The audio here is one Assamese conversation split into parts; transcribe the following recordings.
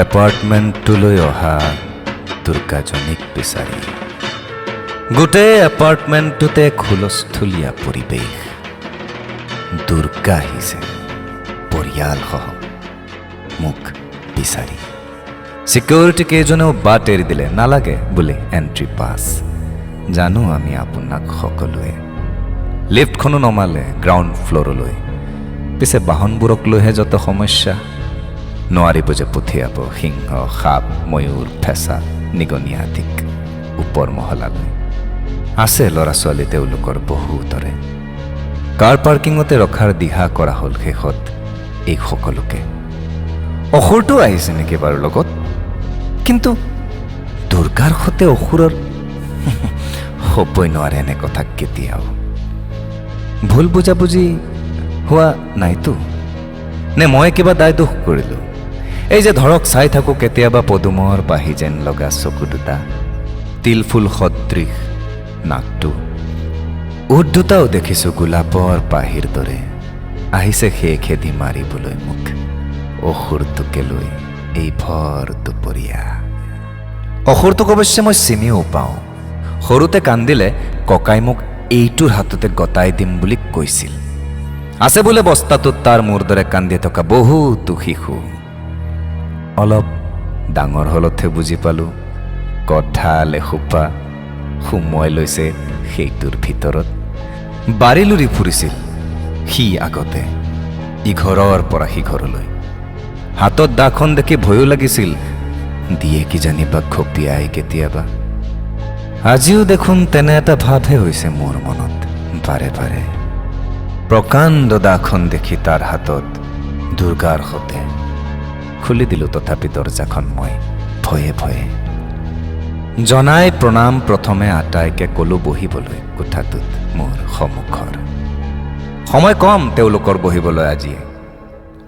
এপাৰ্টমেণ্টটোলৈ অহা দুৰ্গাজনীক বিচাৰি। গোটেই এপাৰ্টমেণ্টটোতে হুলস্থুলীয়া পৰিৱেশ। দুৰ্গা আহিছে পৰিয়ালসহ মোক বিচাৰি। চিকিউৰিটি কেইজনেও বাট এৰি দিলে, নালাগে বোলে এণ্ট্ৰি পাছ। জানো আমি আপোনাক সকলোৱে। লিফ্টখনো নমালে গ্ৰাউণ্ড ফ্ল'ৰলৈ। পিছে বাহনবোৰক লৈহে যত সমস্যা। নোৱাৰিব যে পঠিয়াব সিংহ, সাপ, ময়ূৰ, ফেঁচা, নিগনি আদিক ওপৰ মহলালৈ। আছে ল'ৰা ছোৱালী তেওঁলোকৰ বহুতৰে। কাৰ পাৰ্কিঙতে ৰখাৰ দিহা কৰা হ'ল শেষত এই সকলোকে। অসুৰটো আহিছে নেকি বাৰু লগত? কিন্তু দুৰ্গাৰ সতে অসুৰৰ হ'বই নোৱাৰে এনে কথা কেতিয়াও। ভুল বুজাবুজি হোৱা নাইতো? নে মই কিবা দায় দোষ কৰিলোঁ? এই যে ধৰক চাই থাকোঁ কেতিয়াবা পদুমৰ পাহি যেন লগা চকু দুটা, তিলফুল সদৃশ নাকটো, ওঠ দুটাও দেখিছোঁ গোলাপৰ পাহিৰ দৰে। আহিছে সেই খেদি মাৰিবলৈ মোক অসুৰটোকে লৈ এই ভৰ দুপৰীয়া। অসুৰটোক অৱশ্যে মই চিনিও পাওঁ। সৰুতে কান্দিলে ককাই মোক এইটোৰ হাততে গতাই দিম বুলি কৈছিল। আছে বোলে বস্তাটোত তাৰ মোৰ দৰে কান্দি থকা বহুতো শিশু। অলপ ডাঙৰ হলতহে বুজি পালোঁ কঁঠাল এসোপা সুমুৱাই লৈছে সেইটোৰ ভিতৰত। বাৰী লুৰি ফুৰিছিল সি আগতে ইঘৰৰ পৰা সিঘৰলৈ। হাতত দাখন দেখি ভয়ো লাগিছিল, দিয়ে কি জানিবা খপিয়াই কেতিয়াবা। আজিও দেখোন তেনে এটা ভাৱহে হৈছে মোৰ মনত বাৰে বাৰে। প্ৰকাণ্ড দাখন দেখি তাৰ হাতত দুৰ্গাৰ সতে খুলি দিলোঁ তথাপি দৰজাখন মই ভয়ে ভয়ে। জনাই প্ৰণাম প্ৰথমে আটাইকে ক'লো বহিবলৈ কোঠাটোত মোৰ সন্মুখৰ। সময় কম তেওঁলোকৰ বহিবলৈ আজিয়ে।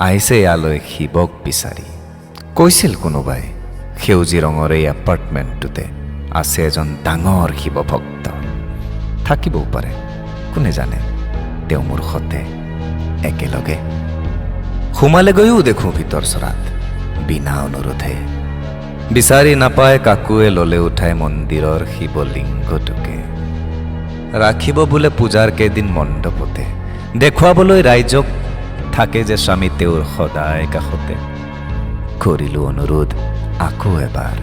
আহিছে ইয়ালৈ শিৱক বিচাৰি। কৈছিল কোনোবাই সেউজী ৰঙৰ এই এপাৰ্টমেণ্টটোতে আছে এজন ডাঙৰ শিৱ ভক্ত। থাকিবও পাৰে, কোনে জানে। তেওঁ মোৰ সতে একেলগে সোমালে গৈও দেখোঁ ভিতৰ চৰাত বিনা অনুৰোধে। বিচাৰি নাপায় কাকুৱে ল'লে উঠাই মন্দিৰৰ শিৱলিংগটোকে। ৰাখিব বোলে পূজাৰ কেইদিন মণ্ডপতে, দেখুৱাবলৈ ৰাইজক থাকে যে স্বামী তেওঁৰ সদায় কাষতে। কৰিলোঁ অনুৰোধ আকৌ এবাৰ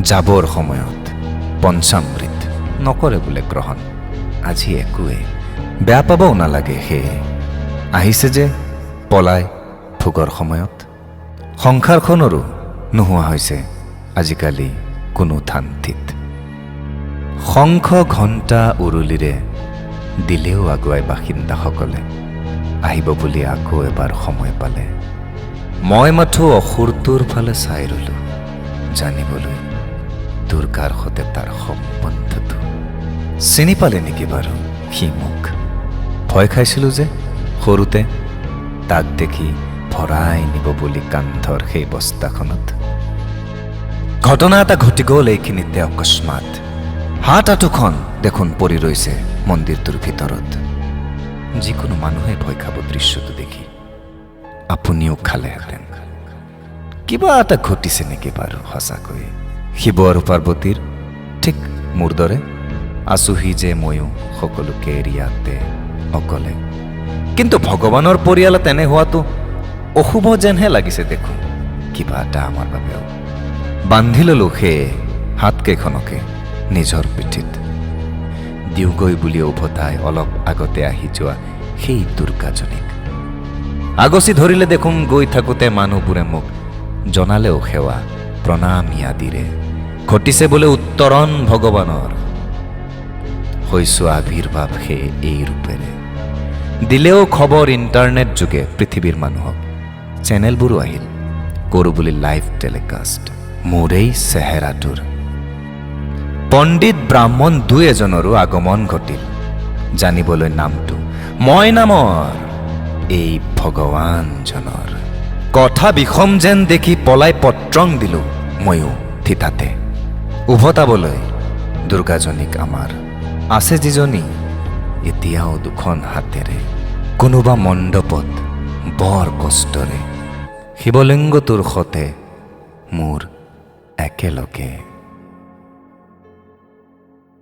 যাবৰ সময়ত। পঞ্চামৃত নকৰে বোলে গ্ৰহণ আজি একোৱে। বেয়া পাবও নালাগে সেয়ে আহিছে যে পলাই ভোগৰ সময়ত। সংসাৰখনৰো নোহোৱা হৈছে আজিকালি কোনো থানথিত। শংখ ঘণ্টা উৰুলিৰে দিলেও আগুৱাই বাসিন্দাসকলে আহিব বুলি আকৌ এবাৰ সময় পালে। মই মাথো অসুৰটোৰ ফালে চাই ৰলোঁ জানিবলৈ দুৰ্গাৰ সতে তাৰ সম্বন্ধটো। চিনি পালে নেকি বাৰু সি মোক? ভয় খাইছিলোঁ যে সৰুতে তাক দেখি ভৰাই নিব বুলি কান্ধৰ সেই বস্তাখনত। ঘটনা এটা ঘটি গ'ল এইখিনিতে অকস্মাত। হাত আঁঠুখন দেখোন পৰি ৰৈছে মন্দিৰটোৰ ভিতৰত। যিকোনো মানুহে ভয় খাব দৃশ্যটো দেখি। আপুনিও খালেহেঁতেন। কিবা এটা ঘটিছে নেকি বাৰু সঁচাকৈ শিৱ আৰু পাৰ্বতীৰ? ঠিক মোৰ দৰে আছোহি যে ময়ো সকলোকে এৰি ইয়াতে অকলে। কিন্তু ভগৱানৰ পৰিয়ালত এনে হোৱাটো অশুভ যেনহে লাগিছে দেখোন কিবা এটা আমাৰ বাবেও। বান্ধি ল'লোঁ সেয়ে হাতকেইখনকে নিজৰ পিঠিত। দিওঁগৈ বুলি উভতাই অলপ আগতে আহি যোৱা সেই দুৰ্গাজনীক আগচি ধৰিলে দেখোন গৈ থাকোঁতে মানুহবোৰে মোক জনালেও সেৱা প্ৰণামী আদিৰে। ঘটিছে বোলে উত্তৰণ ভগৱানৰ। হৈছোঁ আবিৰ্ভাৱ সেই এই ৰূপেৰে। দিলেও খবৰ ইণ্টাৰনেট যোগে পৃথিৱীৰ মানুহক। চেনেলবোৰো আহিল কৰোঁ বুলি লাইভ টেলিকাষ্ট মোৰ এই চেহেৰাটোৰ। পণ্ডিত ব্ৰাহ্মণ দুই এজনৰো আগমন ঘটিল জানিবলৈ নামটো মই নামৰ এই ভগৱানজনৰ। কথা বিষম যেন দেখি পলাই পত্ৰং দিলোঁ ময়ো থিতাতে। উভতাবলৈ দুৰ্গাজনীক আমাৰ আছে যিজনী এতিয়াও দুখন হাতেৰে কোনোবা মণ্ডপত বৰ কষ্টৰে শিৱলিংগটোৰ সতে মোৰ একেলগে।